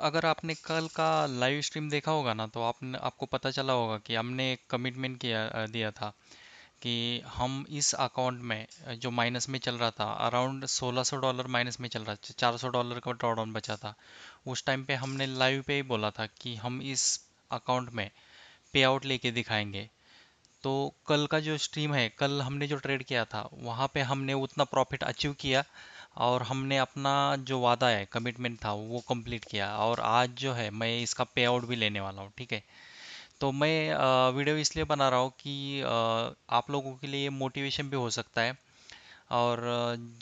अगर आपने कल का लाइव स्ट्रीम देखा होगा ना, तो आपको पता चला होगा कि हमने एक कमिटमेंट दिया था कि हम इस अकाउंट में जो माइनस में चल रहा था, अराउंड $1600 माइनस में चल रहा था, $400 का ड्रॉडाउन बचा था। उस टाइम पे हमने लाइव पे ही बोला था कि हम इस अकाउंट में पे आउट लेके दिखाएंगे। तो कल का जो स्ट्रीम है, कल हमने जो ट्रेड किया था वहाँ पे हमने उतना प्रॉफिट अचीव किया, और हमने अपना जो वादा है, कमिटमेंट था, वो कंप्लीट किया। और आज जो है मैं इसका पे आउट भी लेने वाला हूँ, ठीक है। तो मैं वीडियो इसलिए बना रहा हूँ कि आप लोगों के लिए मोटिवेशन भी हो सकता है। और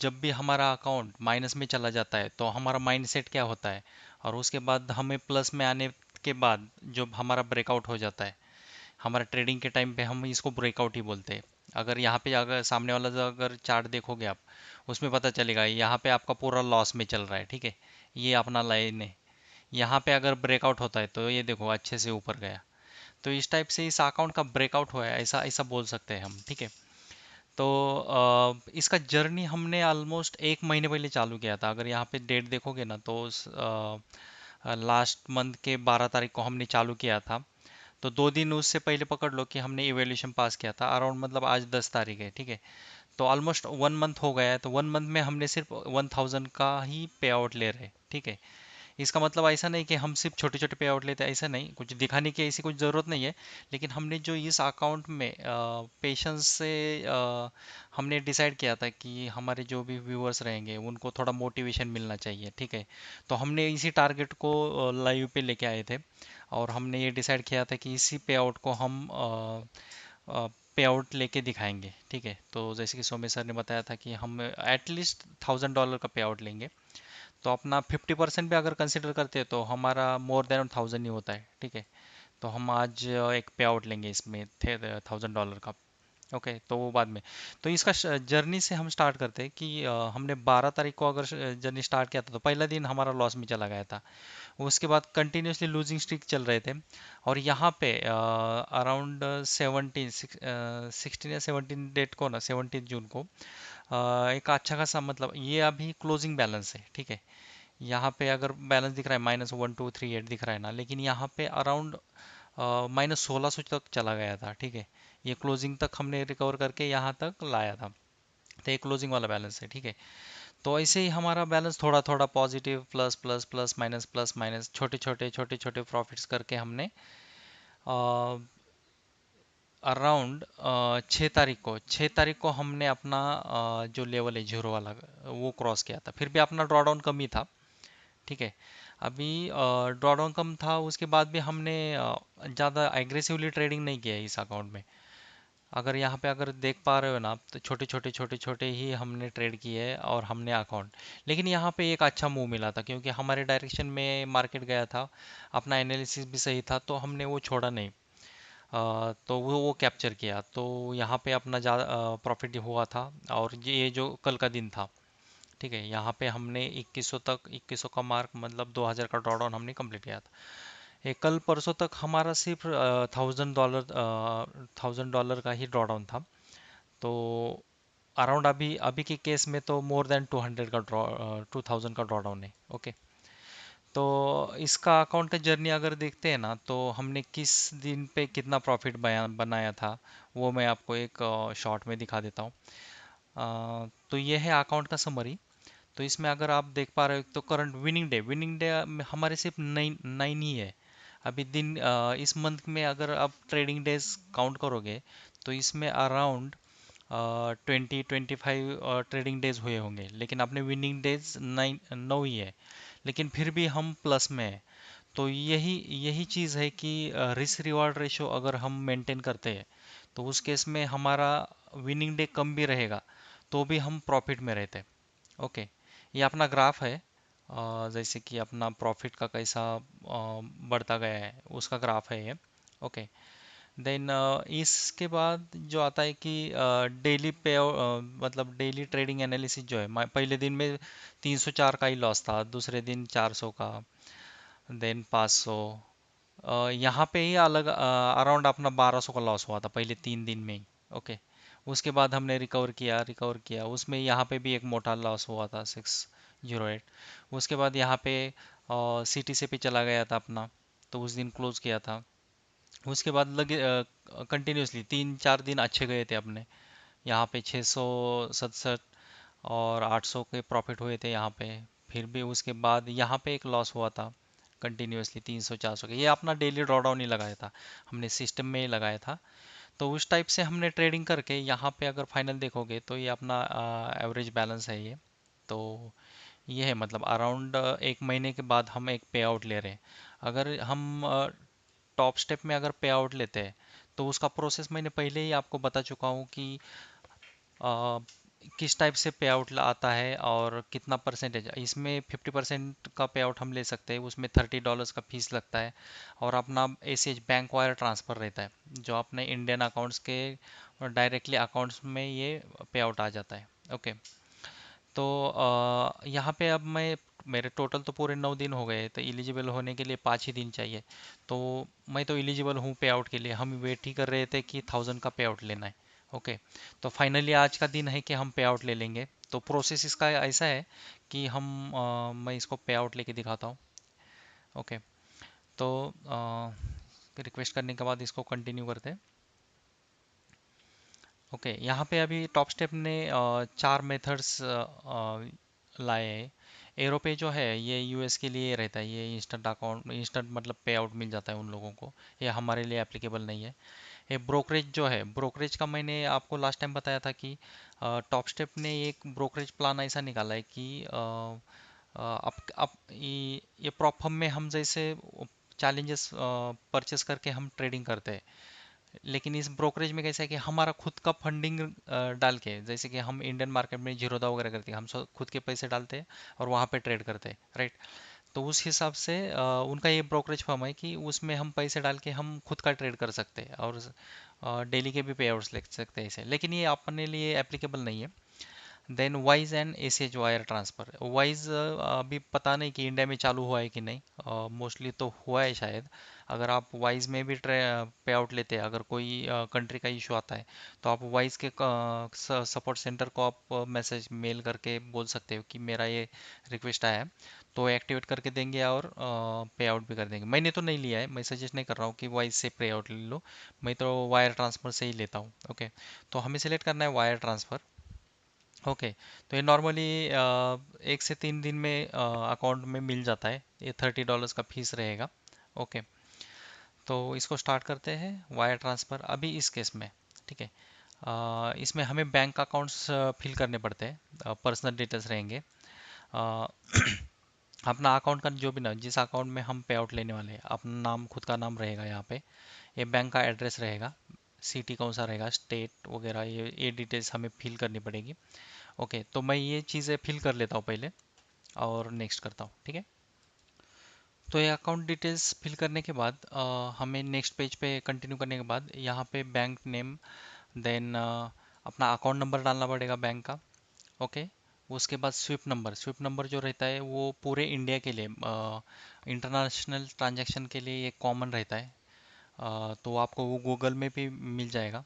जब भी हमारा अकाउंट माइनस में चला जाता है तो हमारा माइंडसेट क्या होता है, और उसके बाद हमें प्लस में आने के बाद जब हमारा ब्रेकआउट हो जाता है, हमारा ट्रेडिंग के टाइम पे हम इसको ब्रेकआउट ही बोलते हैं। अगर यहाँ पे अगर सामने वाला जो अगर चार्ट देखोगे आप, उसमें पता चलेगा यहाँ पे आपका पूरा लॉस में चल रहा है, ठीक है। ये अपना लाइन है। यहाँ पे अगर ब्रेकआउट होता है तो ये देखो अच्छे से ऊपर गया। तो इस टाइप से इस अकाउंट का ब्रेकआउट हुआ है, ऐसा ऐसा बोल सकते हैं हम, ठीक है। तो इसका जर्नी हमने ऑलमोस्ट एक महीने पहले चालू किया था। अगर यहाँ पे डेट देखोगे ना, तो लास्ट मंथ के 12 तारीख को हमने चालू किया था। तो 2 दिन उससे पहले पकड़ लो कि हमने इवेल्यूशन पास किया था, अराउंड मतलब आज 10 तारीख है, ठीक है। तो ऑलमोस्ट 1 मंथ हो गया है, तो 1 मंथ में हमने सिर्फ 1000 का ही पे आउट ले रहे, ठीक है। इसका मतलब ऐसा नहीं कि हम सिर्फ छोटे छोटे पे आउट लेते हैं, ऐसा नहीं, कुछ दिखाने की ऐसी कुछ ज़रूरत नहीं है। लेकिन हमने जो इस अकाउंट में पेशेंस से हमने डिसाइड किया था कि हमारे जो भी व्यूअर्स रहेंगे उनको थोड़ा मोटिवेशन मिलना चाहिए, ठीक है। तो हमने इसी टारगेट को लाइव पे लेके आए थे, और हमने ये डिसाइड किया था कि इसी पे आउट को हम पे आउट लेके दिखाएंगे, ठीक है। तो जैसे कि सोमेश सर ने बताया था कि हम एटलीस्ट $1000 का पे आउट लेंगे। तो अपना 50% भी अगर कंसिडर करते हैं तो हमारा मोर देन 1000 ही होता है, ठीक है। तो हम आज एक पे आउट लेंगे इसमें थे $1000 का। ओके, तो वो बाद में। तो इसका जर्नी से हम स्टार्ट करते हैं कि हमने 12 तारीख को अगर जर्नी स्टार्ट किया था, तो पहला दिन हमारा लॉस में चला गया था। उसके बाद कंटिन्यूसली लूजिंग स्ट्रीक चल रहे थे। और यहाँ पे अराउंड 16 या 17 डेट को ना, 17 जून को एक अच्छा खासा, मतलब ये अभी क्लोजिंग बैलेंस है, ठीक है। यहाँ पे अगर बैलेंस दिख रहा है -1238 दिख रहा है ना, लेकिन यहाँ पे अराउंड -1600 तक चला गया था, ठीक है। ये क्लोजिंग तक हमने रिकवर करके यहाँ तक लाया था। तो ये क्लोजिंग वाला बैलेंस है, ठीक है। तो ऐसे ही हमारा बैलेंस थोड़ा थोड़ा positive, plus plus plus minus, छोटे छोटे प्रॉफिट्स करके हमने अराउंड 6 तारीख को हमने अपना जो लेवल है जीरो वाला, वो क्रॉस किया था। फिर भी अपना ड्रॉडाउन कम ही था, ठीक है। अभी ड्रॉडाउन कम था, उसके बाद भी हमने ज़्यादा एग्रेसिवली ट्रेडिंग नहीं किया है इस अकाउंट में। अगर यहाँ पे अगर देख पा रहे हो ना आप, तो छोटे छोटे ही हमने ट्रेड किए है, और हमने अकाउंट। लेकिन यहाँ पे एक अच्छा मूव मिला था, क्योंकि हमारे डायरेक्शन में मार्केट गया था, अपना एनालिसिस भी सही था, तो हमने वो छोड़ा नहीं। तो वो कैप्चर किया, तो यहाँ पे अपना ज़्यादा प्रॉफिट हुआ था। और ये जो कल का दिन था, ठीक है, यहाँ पे हमने 2100 का मार्क, मतलब 2000 का ड्रॉडाउन हमने कंप्लीट किया था। ये कल परसों तक हमारा सिर्फ $1000 का ही ड्रॉडाउन था। तो अराउंड अभी अभी के केस में तो मोर देन 200 का ड्रॉ 2000 का ड्रॉडाउन है, ओके। तो इसका अकाउंट का जर्नी अगर देखते हैं ना, तो हमने किस दिन पे कितना प्रॉफिट बनाया था, वो मैं आपको एक शॉर्ट में दिखा देता हूँ। तो ये है अकाउंट का समरी। तो इसमें अगर आप देख पा रहे हो, तो करंट विनिंग डे हमारे सिर्फ 9 ही है। अभी दिन इस मंथ में अगर आप ट्रेडिंग डेज काउंट करोगे, तो इसमें अराउंड 20-25 ट्रेडिंग डेज हुए होंगे, लेकिन अपने विनिंग डेज 9 ही है। लेकिन फिर भी हम प्लस में है। तो यही यही चीज़ है कि रिस्क रिवार्ड रेशो अगर हम मेंटेन करते हैं, तो उस केस में हमारा विनिंग डे कम भी रहेगा, तो भी हम प्रॉफिट में रहते हैं, ओके। ये अपना ग्राफ है, जैसे कि अपना प्रॉफिट का कैसा बढ़ता गया है, उसका ग्राफ है ये, ओके। देन इसके बाद जो आता है कि डेली पे, मतलब डेली ट्रेडिंग एनालिसिस जो है, पहले दिन में 304 का ही लॉस था, दूसरे दिन 400 का, देन 500। यहाँ पे ही अलग अराउंड अपना 1200 का लॉस हुआ था पहले 3 दिन में ही, ओके। उसके बाद हमने रिकवर किया, उसमें यहाँ पे भी एक मोटा लॉस हुआ था 608। उसके बाद यहाँ पे और CTC पे चला गया था अपना, तो उस दिन क्लोज किया था। उसके बाद लगे कंटिन्यूसली 3-4 दिन अच्छे गए थे अपने। यहाँ पे 667 और 800 के प्रॉफिट हुए थे यहाँ पे। फिर भी उसके बाद यहाँ पे एक लॉस हुआ था कंटिन्यूसली 300-400 के। ये अपना डेली ड्रॉडाउन ही लगाया था, हमने सिस्टम में ही लगाया था। तो उस टाइप से हमने ट्रेडिंग करके यहाँ पे अगर फाइनल देखोगे तो ये अपना एवरेज बैलेंस है ये। तो ये है मतलब अराउंड 1 महीने के बाद हम एक पे आउट ले रहे हैं। अगर हम टॉप स्टेप में अगर पे आउट लेते हैं तो उसका प्रोसेस मैंने पहले ही आपको बता चुका हूँ कि अ, किस टाइप से पे आउट आता है और कितना परसेंटेज। इसमें 50% का पे आउट हम ले सकते हैं, उसमें $30 का फीस लगता है। और अपना ACH बैंक वायर ट्रांसफ़र रहता है, जो अपने इंडियन अकाउंट्स के डायरेक्टली अकाउंट्स में ये पे आउट आ जाता है। ओके। तो यहाँ पे अब मैं मेरे टोटल तो पूरे 9 दिन हो गए, तो एलिजिबल होने के लिए 5 ही दिन चाहिए। तो मैं तो एलिजिबल हूँ पे आउट के लिए, हम वेट ही कर रहे थे कि 1000 का पे आउट लेना है। ओके। तो फाइनली आज का दिन है कि हम पे आउट ले लेंगे। तो प्रोसेस इसका ऐसा है कि मैं इसको पे आउट लेके दिखाता हूँ। ओके। तो रिक्वेस्ट करने के बाद इसको कंटिन्यू करते हैं। ओके, यहाँ पे अभी टॉप स्टेप ने 4 मेथड्स लाए हैं। एरो पे जो है ये US के लिए रहता है, ये इंस्टेंट अकाउंट इंस्टेंट मतलब पे आउट मिल जाता है उन लोगों को। ये हमारे लिए एप्लीकेबल नहीं है। ये ब्रोकरेज जो है, ब्रोकरेज का मैंने आपको लास्ट टाइम बताया था कि टॉप स्टेप ने एक ब्रोकरेज प्लान ऐसा निकाला है कि अब ये प्रॉप फर्म में हम जैसे चैलेंजेस परचेस करके हम ट्रेडिंग करते हैं। लेकिन इस ब्रोकरेज में कैसा है कि हमारा खुद का फंडिंग डाल के, जैसे कि हम इंडियन मार्केट में जीरोधा वगैरह करते हैं, हम सब खुद के पैसे डालते हैं और वहाँ पे ट्रेड करते हैं, राइट। तो उस हिसाब से उनका ये ब्रोकरेज फर्म है कि उसमें हम पैसे डाल के हम खुद का ट्रेड कर सकते हैं और डेली के भी पे आउट्स ले सकते हैं इसे। लेकिन ये अपने लिए एप्लीकेबल नहीं है। Then wise and ACH wire transfer. Wise अभी पता नहीं कि इंडिया में चालू हुआ है कि नहीं, मोस्टली तो हुआ है शायद। अगर आप वाइज में भी पे आउट लेते हैं, अगर कोई कंट्री का इशू आता है तो आप वाइज के सपोर्ट सेंटर को आप मैसेज मेल करके बोल सकते हो कि मेरा ये रिक्वेस्ट आया है, तो एक्टिवेट करके देंगे और पे आउट भी कर देंगे। मैंने तो नहीं लिया है, मैं सजेस्ट नहीं कर रहा हूँ कि वाइज से पे आउट ले लो। मैं तो वायर ट्रांसफ़र से ही लेता हूँ। ओके। तो हमें सिलेक्ट करना है वायर ट्रांसफ़र। ओके। तो ये नॉर्मली 1 से 3 दिन में अकाउंट में मिल जाता है। ये $30 का फीस रहेगा। ओके। तो इसको स्टार्ट करते हैं वायर ट्रांसफ़र अभी इस केस में। ठीक है। इसमें हमें बैंक अकाउंट्स फिल करने पड़ते हैं, पर्सनल डिटेल्स रहेंगे। अ, अपना अकाउंट का जो भी ना, जिस अकाउंट में हम पे आउट लेने वाले हैं, अपना नाम, खुद का नाम रहेगा यहाँ पे। ये बैंक का एड्रेस रहेगा, सिटी कौन सा रहेगा, स्टेट वगैरह, ये डिटेल्स हमें फिल करनी पड़ेगी। ओके। तो मैं ये चीज़ें फिल कर लेता हूँ पहले और नेक्स्ट करता हूँ। ठीक है। तो ये अकाउंट डिटेल्स फिल करने के बाद हमें नेक्स्ट पेज पे कंटिन्यू करने के बाद यहाँ पे बैंक नेम, देन अपना अकाउंट नंबर डालना पड़ेगा बैंक का। ओके। उसके बाद स्विफ्ट नंबर, स्विफ्ट नंबर जो रहता है वो पूरे इंडिया के लिए, इंटरनेशनल ट्रांजैक्शन के लिए ये कॉमन रहता है। तो आपको वो गूगल में भी मिल जाएगा।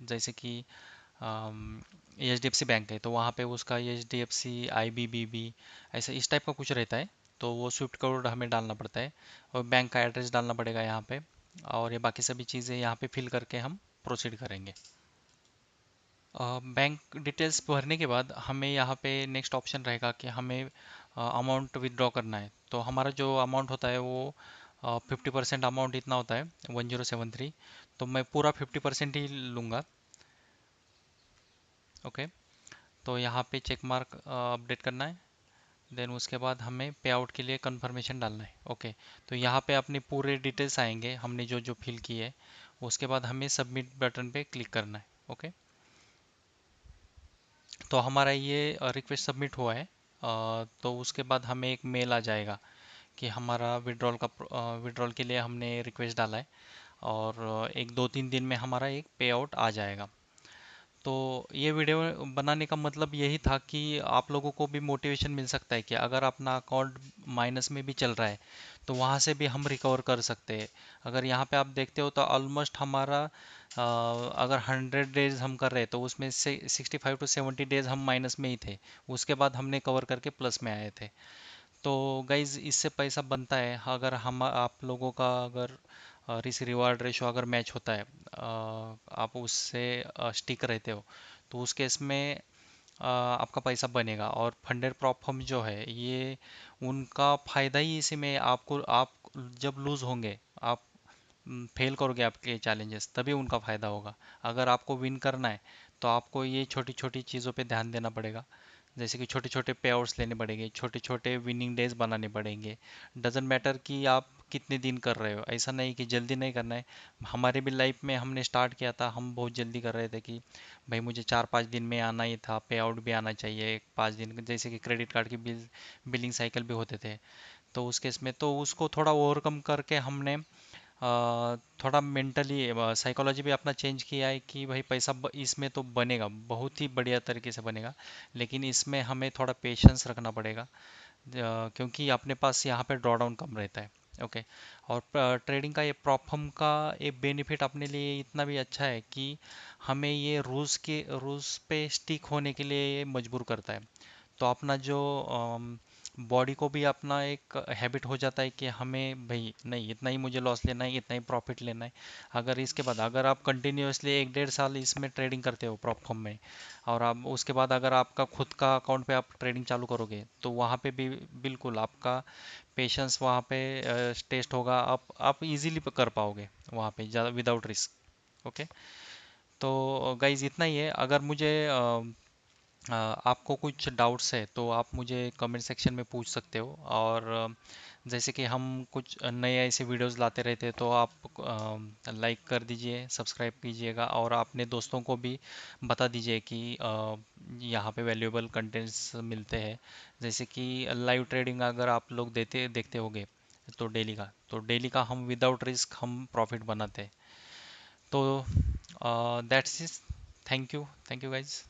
जैसे कि HDFC बैंक है तो वहाँ पे उसका HDFC IBBB ऐसा इस टाइप का कुछ रहता है। तो वो स्विफ्ट कोड हमें डालना पड़ता है और बैंक का एड्रेस डालना पड़ेगा यहाँ पे। और ये बाकी सभी चीज़ें यहाँ पे फिल करके हम प्रोसीड करेंगे। बैंक डिटेल्स भरने के बाद हमें यहाँ पे नेक्स्ट ऑप्शन रहेगा कि हमें अमाउंट विदड्रॉ करना है। तो हमारा जो अमाउंट होता है वो 50% अमाउंट इतना होता है, 1073। तो मैं पूरा 50% ही लूँगा। ओके। तो यहाँ पे चेक मार्क अपडेट करना है। देन उसके बाद हमें पे आउट के लिए कंफर्मेशन डालना है। ओके। तो यहाँ पे अपने पूरे डिटेल्स आएंगे हमने जो जो फिल किए है। उसके बाद हमें सबमिट बटन पे क्लिक करना है। ओके। तो हमारा ये रिक्वेस्ट सबमिट हुआ है। तो उसके बाद हमें एक मेल आ जाएगा कि हमारा विड्रॉल के लिए हमने रिक्वेस्ट डाला है और एक 2-3 दिन में हमारा एक पे आउट आ जाएगा। तो ये वीडियो बनाने का मतलब यही था कि आप लोगों को भी मोटिवेशन मिल सकता है कि अगर अपना अकाउंट माइनस में भी चल रहा है तो वहाँ से भी हम रिकवर कर सकते हैं। अगर यहाँ पे आप देखते हो तो ऑलमोस्ट हमारा अगर 100 डेज हम कर रहे हैं तो उसमें से 65 to 70 डेज हम माइनस में ही थे। उसके बाद हमने कवर करके प्लस में आए थे। तो गाइज इससे पैसा बनता है अगर हम आप लोगों का अगर रिस्क रिवार्ड रेशो अगर मैच होता है, आप उससे स्टिक रहते हो, तो उस केस में आपका पैसा बनेगा। और फंडेड प्रॉप फर्म जो है ये, उनका फायदा ही इसी में है। आपको आप जब लूज होंगे, आप फेल करोगे आपके चैलेंजेस, तभी उनका फायदा होगा। अगर आपको विन करना है तो आपको ये छोटी छोटी चीज़ों पे ध्यान देना पड़ेगा। जैसे कि छोटे छोटे पे आउट्स लेने पड़ेंगे, छोटे छोटे विनिंग डेज बनाने पड़ेंगे। डजेंट मैटर कि आप कितने दिन कर रहे हो, ऐसा नहीं कि जल्दी नहीं करना है। हमारे भी लाइफ में हमने स्टार्ट किया था, हम बहुत जल्दी कर रहे थे कि भाई मुझे 4-5 दिन में आना ही था, पे आउट भी आना चाहिए 5 दिन, जैसे कि क्रेडिट कार्ड की बिलिंग साइकिल भी होते थे। तो उस केस में तो उसको थोड़ा ओवरकम करके हमने थोड़ा मेंटली साइकोलॉजी भी अपना चेंज किया है कि भाई पैसा इसमें तो बनेगा, बहुत ही बढ़िया तरीके से बनेगा, लेकिन इसमें हमें थोड़ा पेशेंस रखना पड़ेगा। क्योंकि अपने पास यहाँ पे ड्रॉ डाउन कम रहता है। ओके। और ट्रेडिंग का ये प्रॉप फर्म का एक बेनिफिट अपने लिए इतना भी अच्छा है कि हमें ये रूल्स पे स्टिक होने के लिए ये मजबूर करता है। तो अपना जो बॉडी को भी अपना एक हैबिट हो जाता है कि हमें भाई नहीं, इतना ही मुझे लॉस लेना है, इतना ही प्रॉफिट लेना है। अगर इसके बाद अगर आप कंटिन्यूअसली 1-1.5 साल इसमें ट्रेडिंग करते हो प्रॉप फर्म में, और आप उसके बाद अगर आपका खुद का अकाउंट पे आप ट्रेडिंग चालू करोगे, तो वहाँ पे भी बिल्कुल आपका पेशेंस वहाँ पे टेस्ट होगा। आप इजीली कर पाओगे वहाँ पे ज़्यादा विदाउट रिस्क। ओके। तो गाइज इतना ही है। अगर मुझे आपको कुछ डाउट्स है तो आप मुझे कमेंट सेक्शन में पूछ सकते हो। और जैसे कि हम कुछ नए ऐसे वीडियोस लाते रहते हैं, तो आप लाइक कर दीजिए, सब्सक्राइब कीजिएगा, और अपने दोस्तों को भी बता दीजिए कि यहाँ पे वैल्यूएबल कंटेंट्स मिलते हैं। जैसे कि लाइव ट्रेडिंग अगर आप लोग देते देखते होगे, तो डेली का हम विदाउट रिस्क हम प्रॉफिट बनाते हैं। तो that's is. Thank you guys.